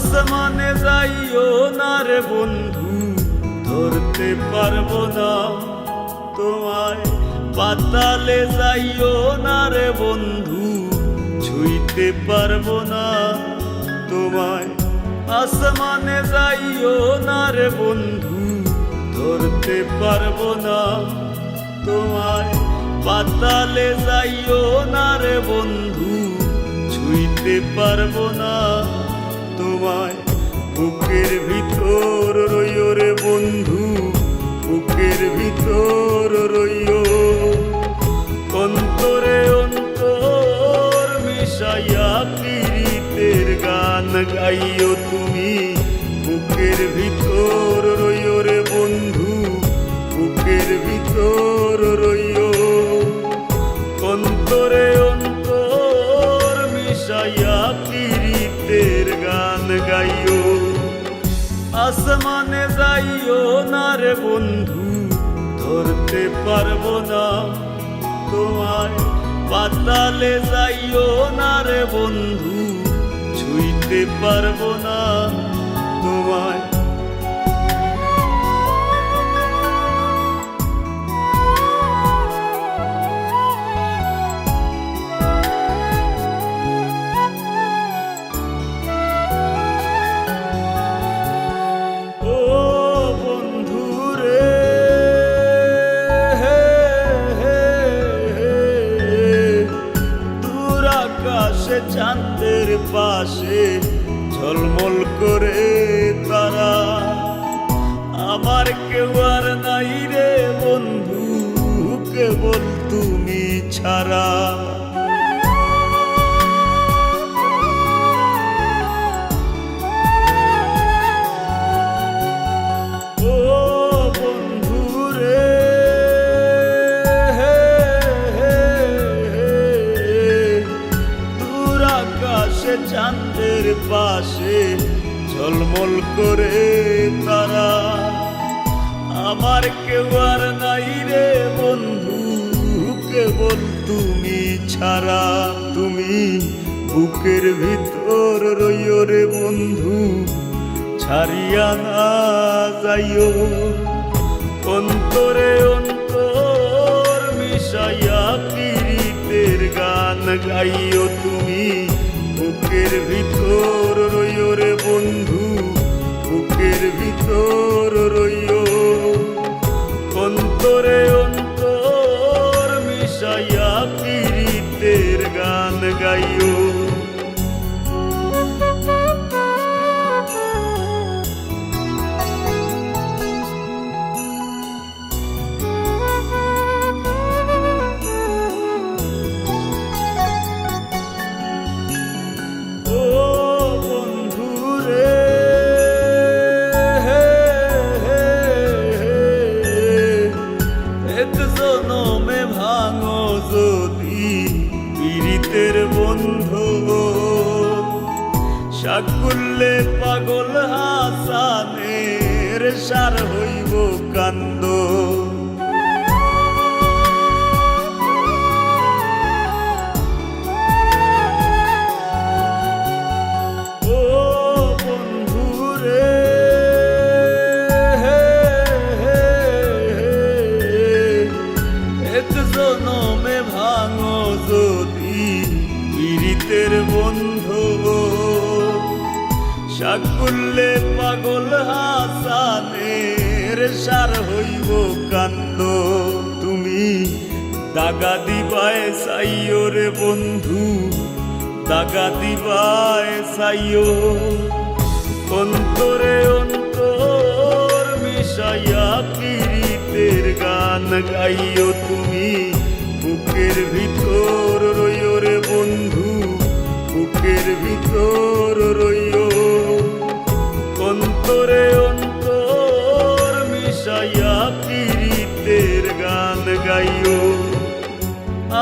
আসমানে যাইও না রে বন্ধু, ধরতে পারবো না তোমায়। পাতালে যাইও না রে বন্ধু, ছুঁইতে পারবো না তোমায়। আসমানে যাইও না রে বন্ধু, ধরতে পারবো না তোমায়। পাতালে যাইও না রে বন্ধু, ছুঁইতে পারবো না তোমায়। বুকের ভিতর রইও রে বন্ধু, বুকের ভিতর রইও। অন্তরে অন্তর মিশাইয়া পীড়িতের গান গাইও তুমি। বুকের ভিতর রইও রে বন্ধু, বুকের ভিতর রইও। অন্তরে অন্তর মিশাইয়া পীড়িতের গান গাইও। আসমানে যাইও না রে বন্ধু, ধরতে পারবো না তোমায়। পাতালে যাইও না রে বন্ধু, ছুঁইতে পারবো না তোমায়। চাঁদের পাশে ঝলমল করে তারা, আমার কেউ আর নাই রে বন্ধু, কেবল তুমি ছাড়া। ও বন্ধু রে, চাঁদের পাশে ঝলমল করে তারা, আমার কেউ আর নাই রে বন্ধু, কেবল তুমি ছাড়া। তুমি বুকের ভিতর রইও রে বন্ধু, ছাড়িয়া না যাইও। অন্তরে অন্তর মিশাইয়া পীড়িতের গান গাইও তুমি। বুকের ভিতর রইও রে বন্ধু, বুকের ভিতর রইও। অন্তরে অন্তর মিশাইয়া পীড়িতের গান গাইও। ভাঙো যদি পীড়িতের বন্ধু, সাকুল্যে পাগল হাসানের সার হইব কান্দ। জনমে ভাঙো যদি পীড়িতের বন্ধু, সাকুল্যে পাগল হাসানের সার হইব কান্দ। তুমি দাগা দিবায় চাইও রে বন্ধু, দাগা দিবায় চাইও। অন্তরে অন্তর মিশাইয়া পীড়িতের গান গাইও তুমি। বুকের ভিতর রইও রে বন্ধু, বুকের ভিতর রইও। অন্তরে অন্তর মিশাইয়া পীড়িতের গান গাইও।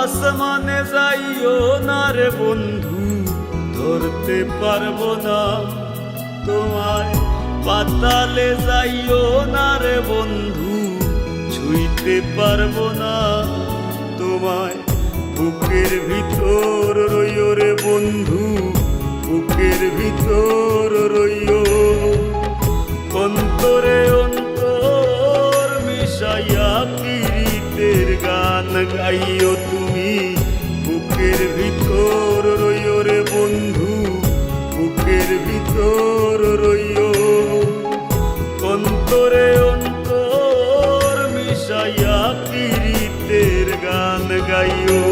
আসমানে যাইও না রে বন্ধু, ধরতে পারবো না তোমায়। পাতালে যাইও না রে বন্ধু, ছুঁইতে পারবো না তোমায়। বুকের ভিতর রইও রে বন্ধু, বুকের ভিতর রইও, অন্তরে অন্তর মিশাইয়া পীড়িতের গান গাইও তুমি। বুকের ভিতর রইও রে বন্ধু, বুকের ভিতর রইও, অন্তরে অন্তর মিশাইয়া পীড়িতের গান গাইও।